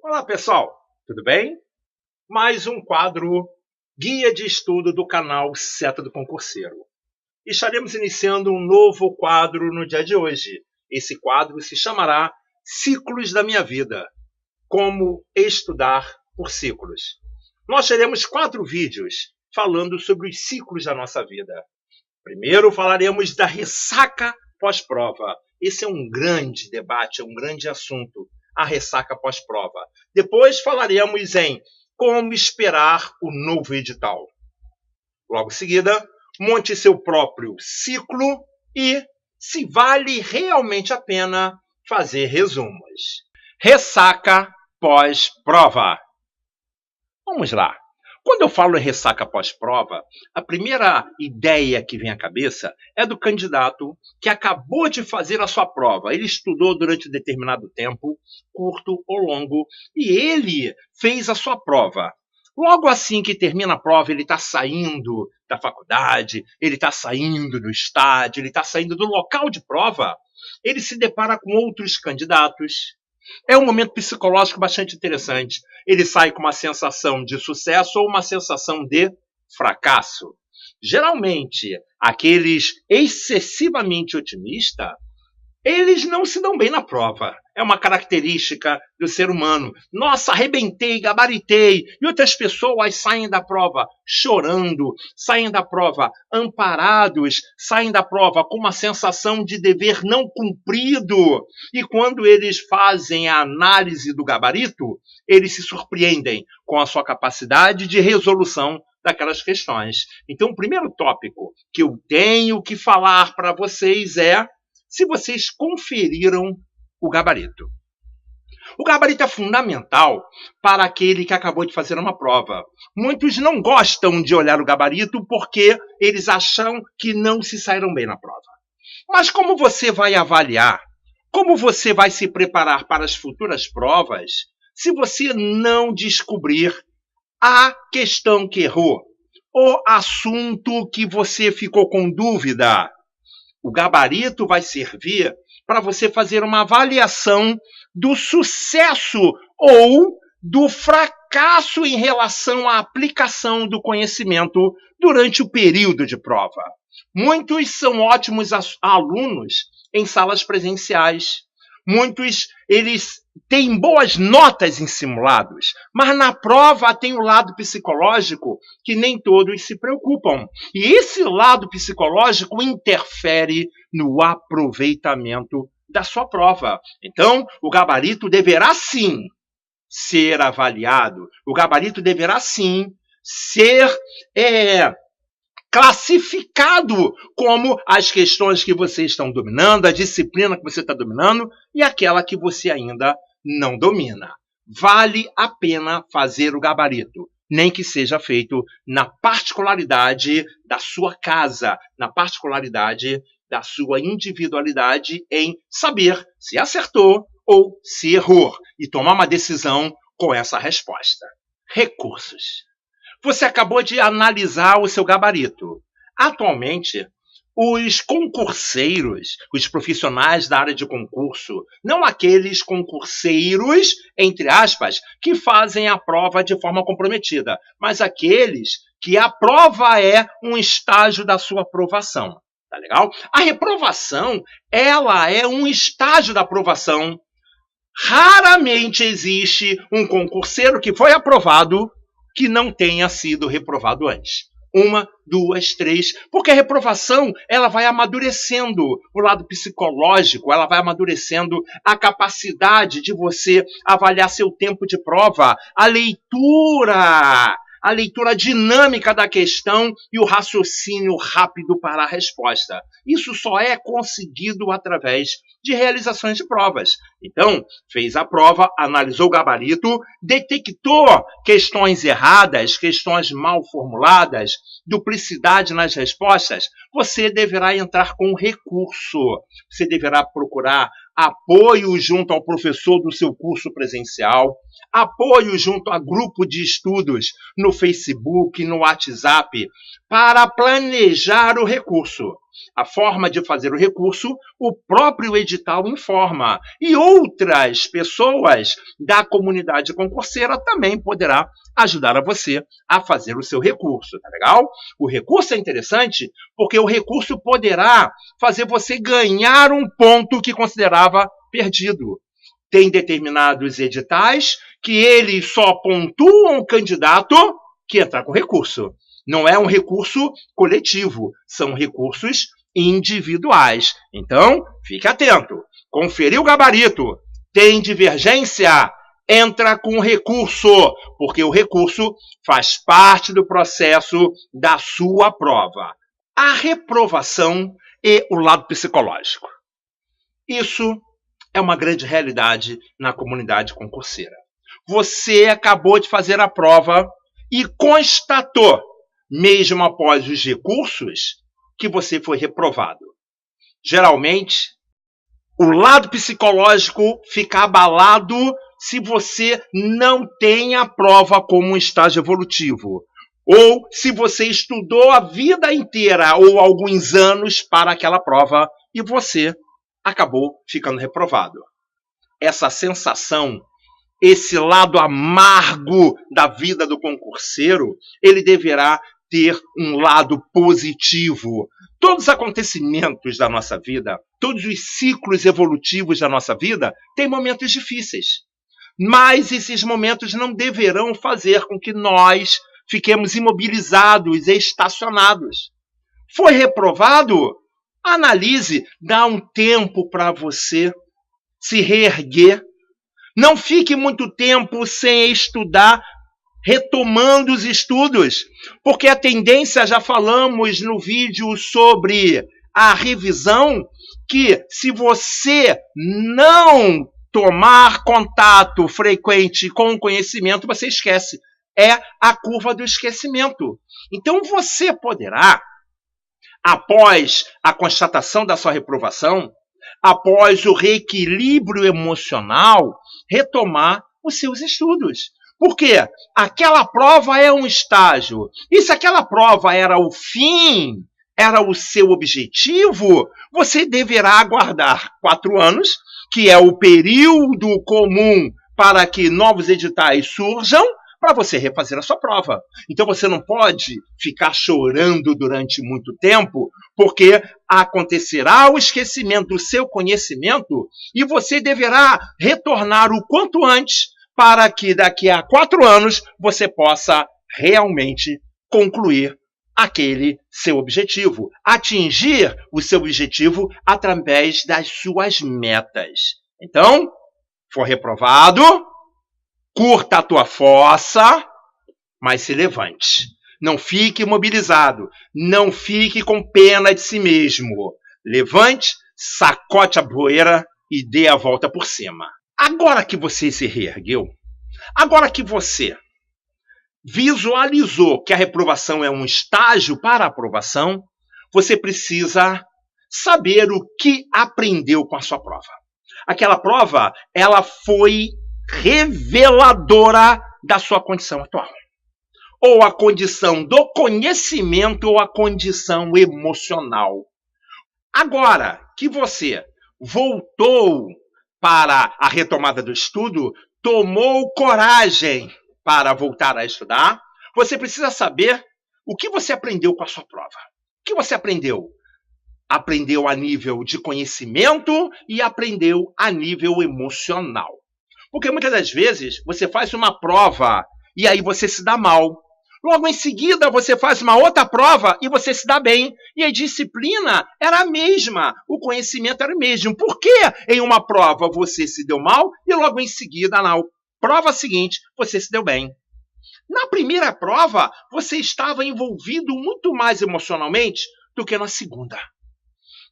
Olá, pessoal, tudo bem? Mais um quadro Guia de Estudo do canal Seta do Concurseiro. Estaremos iniciando um novo quadro no dia de hoje. Esse quadro se chamará Ciclos da Minha Vida. Como estudar por ciclos. Nós teremos 4 vídeos falando sobre os ciclos da nossa vida. Primeiro falaremos da ressaca pós-prova. Esse é um grande debate, é um grande assunto, a ressaca pós-prova. Depois falaremos em como esperar o novo edital. Logo em seguida, monte seu próprio ciclo e se vale realmente a pena fazer resumos. Ressaca pós-prova. Vamos lá. Quando eu falo em ressaca pós-prova, a primeira ideia que vem à cabeça é do candidato que acabou de fazer a sua prova. Ele estudou durante determinado tempo, curto ou longo, e ele fez a sua prova. Logo assim que termina a prova, ele está saindo da faculdade, ele está saindo do estádio, ele está saindo do local de prova, ele se depara com outros candidatos. É um momento psicológico bastante interessante. Ele sai com uma sensação de sucesso ou uma sensação de fracasso. Geralmente, aqueles excessivamente otimistas, eles não se dão bem na prova. É uma característica do ser humano. Nossa, arrebentei, gabaritei. E outras pessoas saem da prova chorando, saem da prova amparados, saem da prova com uma sensação de dever não cumprido. E quando eles fazem a análise do gabarito, eles se surpreendem com a sua capacidade de resolução daquelas questões. Então, o primeiro tópico que eu tenho que falar para vocês é se vocês conferiram o gabarito. O gabarito é fundamental para aquele que acabou de fazer uma prova. Muitos não gostam de olhar o gabarito porque eles acham que não se saíram bem na prova. Mas como você vai avaliar? Como você vai se preparar para as futuras provas se você não descobrir a questão que errou? O assunto que você ficou com dúvida? O gabarito vai servir para você fazer uma avaliação do sucesso ou do fracasso em relação à aplicação do conhecimento durante o período de prova. Muitos são ótimos alunos em salas presenciais. Muitos, eles têm boas notas em simulados, mas na prova tem o lado psicológico que nem todos se preocupam. E esse lado psicológico interfere no aproveitamento da sua prova. Então, o gabarito deverá sim ser avaliado. O gabarito deverá sim ser classificado como as questões que você está dominando, a disciplina que você está dominando e aquela que você ainda não domina. Vale a pena fazer o gabarito, nem que seja feito na particularidade da sua casa, na particularidade da sua individualidade em saber se acertou ou se errou e tomar uma decisão com essa resposta. Recursos. Você acabou de analisar o seu gabarito. Atualmente, os concurseiros, os profissionais da área de concurso, não aqueles concurseiros, entre aspas, que fazem a prova de forma comprometida, mas aqueles que a prova é um estágio da sua aprovação. Tá legal? A reprovação, ela é um estágio da aprovação. Raramente existe um concurseiro que foi aprovado que não tenha sido reprovado antes. 1, 2, 3, porque a reprovação ela vai amadurecendo o lado psicológico, ela vai amadurecendo a capacidade de você avaliar seu tempo de prova, a leitura dinâmica da questão e o raciocínio rápido para a resposta. Isso só é conseguido através de realizações de provas. Então, fez a prova, analisou o gabarito, detectou questões erradas, questões mal formuladas, duplicidade nas respostas, você deverá entrar com recurso. Você deverá procurar apoio junto ao professor do seu curso presencial, apoio junto a grupo de estudos no Facebook, no WhatsApp, para planejar o recurso. A forma de fazer o recurso, o próprio edital informa. E outras pessoas da comunidade concurseira também poderá ajudar a você a fazer o seu recurso, tá legal? O recurso é interessante porque o recurso poderá fazer você ganhar um ponto que considerava perdido. Tem determinados editais que eles só pontuam o candidato que entrar com recurso. Não é um recurso coletivo, são recursos individuais. Então, fique atento. Conferiu o gabarito, tem divergência, entra com recurso, porque o recurso faz parte do processo da sua prova. A reprovação e o lado psicológico. Isso é uma grande realidade na comunidade concurseira. Você acabou de fazer a prova e constatou, mesmo após os recursos, que você foi reprovado. Geralmente, o lado psicológico fica abalado se você não tem a prova como um estágio evolutivo, ou se você estudou a vida inteira ou alguns anos para aquela prova e você acabou ficando reprovado. Essa sensação, esse lado amargo da vida do concurseiro, ele deverá ter um lado positivo. Todos os acontecimentos da nossa vida, todos os ciclos evolutivos da nossa vida têm momentos difíceis. Mas esses momentos não deverão fazer com que nós fiquemos imobilizados e estacionados. Foi reprovado? Analise, dá um tempo para você se reerguer. Não fique muito tempo sem estudar, retomando os estudos, porque a tendência, já falamos no vídeo sobre a revisão, que se você não tomar contato frequente com o conhecimento, você esquece. É a curva do esquecimento. Então você poderá, após a constatação da sua reprovação, após o reequilíbrio emocional, retomar os seus estudos. Por quê? Aquela prova é um estágio. E se aquela prova era o fim, era o seu objetivo, você deverá aguardar 4 anos, que é o período comum para que novos editais surjam, para você refazer a sua prova. Então você não pode ficar chorando durante muito tempo, porque acontecerá o esquecimento do seu conhecimento e você deverá retornar o quanto antes para que daqui a 4 anos você possa realmente concluir aquele seu objetivo, atingir o seu objetivo através das suas metas. Então, for reprovado, curta a tua fossa, mas se levante. Não fique imobilizado. Não fique com pena de si mesmo. Levante, sacote a poeira e dê a volta por cima. Agora que você se reergueu, agora que você visualizou que a reprovação é um estágio para a aprovação, você precisa saber o que aprendeu com a sua prova. Aquela prova, ela foi reveladora da sua condição atual. Ou a condição do conhecimento ou a condição emocional. Agora que você voltou para a retomada do estudo, tomou coragem para voltar a estudar, você precisa saber o que você aprendeu com a sua prova. O que você aprendeu? Aprendeu a nível de conhecimento e aprendeu a nível emocional. Porque muitas das vezes você faz uma prova e aí você se dá mal. Logo em seguida você faz uma outra prova e você se dá bem. E a disciplina era a mesma, o conhecimento era o mesmo. Por que em uma prova você se deu mal e logo em seguida na prova seguinte você se deu bem? Na primeira prova você estava envolvido muito mais emocionalmente do que na segunda.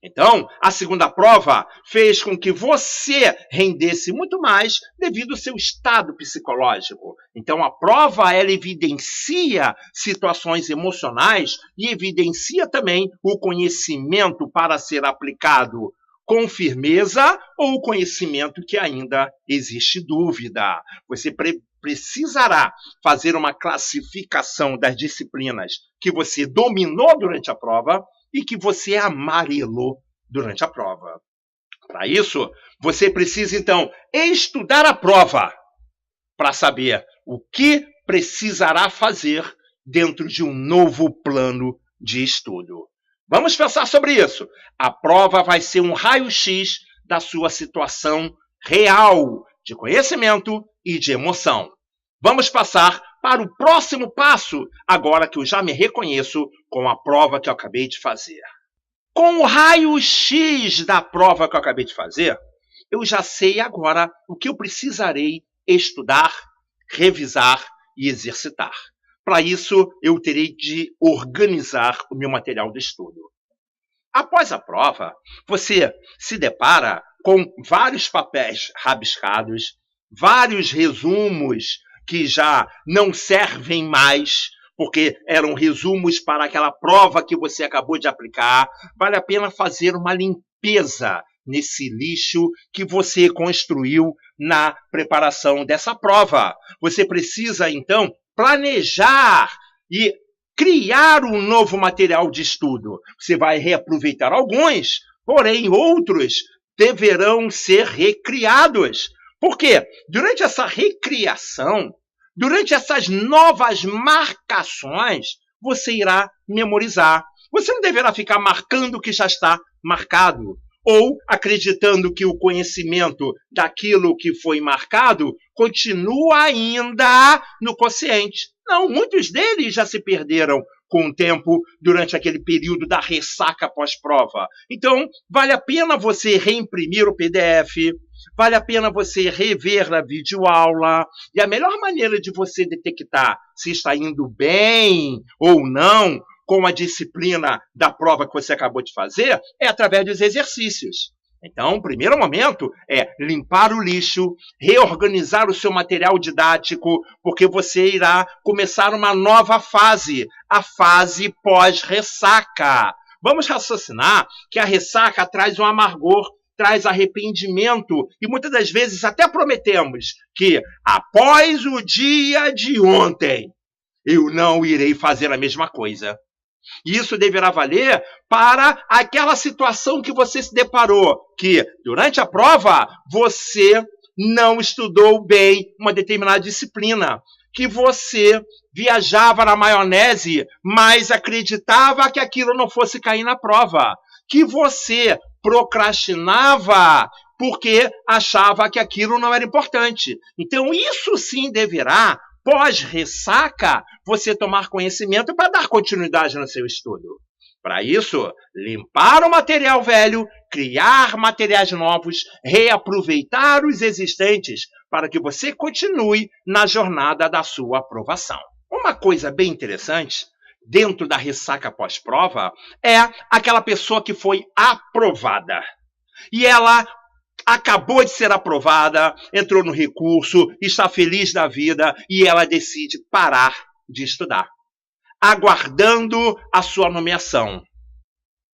Então, a segunda prova fez com que você rendesse muito mais devido ao seu estado psicológico. Então, a prova, ela evidencia situações emocionais e evidencia também o conhecimento para ser aplicado com firmeza ou o conhecimento que ainda existe dúvida. Você precisará fazer uma classificação das disciplinas que você dominou durante a prova e que você amarelou durante a prova. Para isso, você precisa, então, estudar a prova para saber o que precisará fazer dentro de um novo plano de estudo. Vamos pensar sobre isso. A prova vai ser um raio-x da sua situação real de conhecimento e de emoção. Vamos passar para o próximo passo, agora que eu já me reconheço com a prova que eu acabei de fazer. Com o raio-x da prova que eu acabei de fazer, eu já sei agora o que eu precisarei estudar, revisar e exercitar. Para isso, eu terei de organizar o meu material de estudo. Após a prova, você se depara com vários papéis rabiscados, vários resumos que já não servem mais, porque eram resumos para aquela prova que você acabou de aplicar. Vale a pena fazer uma limpeza nesse lixo que você construiu na preparação dessa prova. Você precisa, então, planejar e criar um novo material de estudo. Você vai reaproveitar alguns, porém outros deverão ser recriados. Por quê? Durante essa recriação, durante essas novas marcações, você irá memorizar. Você não deverá ficar marcando o que já está marcado, ou acreditando que o conhecimento daquilo que foi marcado continua ainda no consciente. Não, muitos deles já se perderam com o tempo durante aquele período da ressaca pós-prova. Então, vale a pena você reimprimir o PDF, vale a pena você rever a videoaula, e a melhor maneira de você detectar se está indo bem ou não com a disciplina da prova que você acabou de fazer é através dos exercícios. Então, o primeiro momento é limpar o lixo, reorganizar o seu material didático, porque você irá começar uma nova fase, a fase pós-ressaca. Vamos raciocinar que a ressaca traz um amargor, traz arrependimento, e muitas das vezes até prometemos que após o dia de ontem, eu não irei fazer a mesma coisa. Isso deverá valer para aquela situação que você se deparou, que durante a prova você não estudou bem uma determinada disciplina, que você viajava na maionese, mas acreditava que aquilo não fosse cair na prova, que você procrastinava porque achava que aquilo não era importante. Então isso sim deverá, pós-ressaca, você tomar conhecimento para dar continuidade no seu estudo. Para isso, limpar o material velho, criar materiais novos, reaproveitar os existentes para que você continue na jornada da sua aprovação. Uma coisa bem interessante dentro da ressaca pós-prova é aquela pessoa que foi aprovada. E ela acabou de ser aprovada, entrou no recurso, está feliz da vida e ela decide parar de estudar, aguardando a sua nomeação.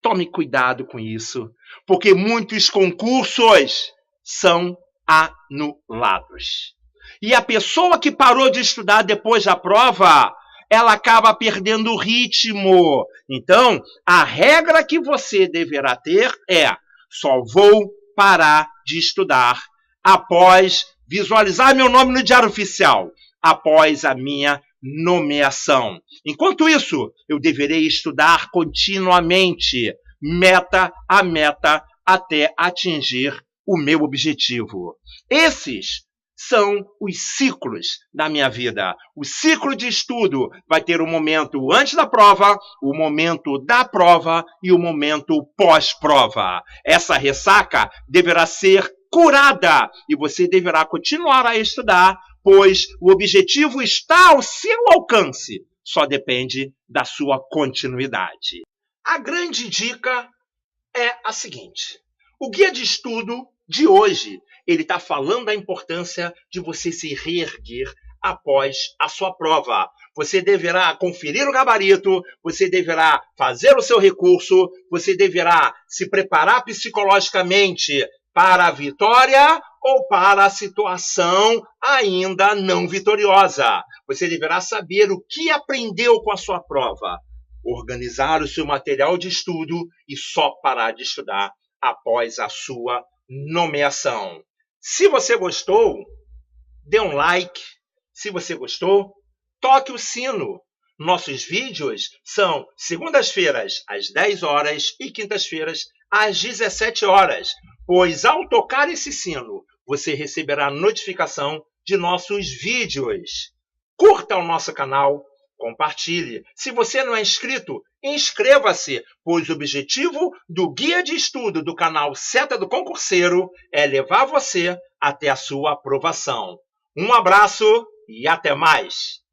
Tome cuidado com isso, porque muitos concursos são anulados. E a pessoa que parou de estudar depois da prova, ela acaba perdendo o ritmo. Então, a regra que você deverá ter é: só vou parar de estudar após visualizar meu nome no Diário Oficial, após a minha nomeação. Enquanto isso, eu deverei estudar continuamente, meta a meta, até atingir o meu objetivo. Esses são os ciclos da minha vida. O ciclo de estudo vai ter o momento antes da prova, o momento da prova e o momento pós-prova. Essa ressaca deverá ser curada e você deverá continuar a estudar, pois o objetivo está ao seu alcance. Só depende da sua continuidade. A grande dica é a seguinte: o guia de estudo de hoje, ele está falando da importância de você se reerguer após a sua prova. Você deverá conferir o gabarito, você deverá fazer o seu recurso, você deverá se preparar psicologicamente para a vitória ou para a situação ainda não vitoriosa. Você deverá saber o que aprendeu com a sua prova. organizar o seu material de estudo e só parar de estudar após a sua nomeação. Se você gostou, dê um like. Se você gostou, toque o sino. Nossos vídeos são segundas-feiras às 10 horas e quintas-feiras às 17 horas, pois ao tocar esse sino, você receberá notificação de nossos vídeos. Curta o nosso canal, compartilhe. Se você não é inscrito, inscreva-se, pois o objetivo do guia de estudo do canal Seta do Concurseiro é levar você até a sua aprovação. Um abraço e até mais!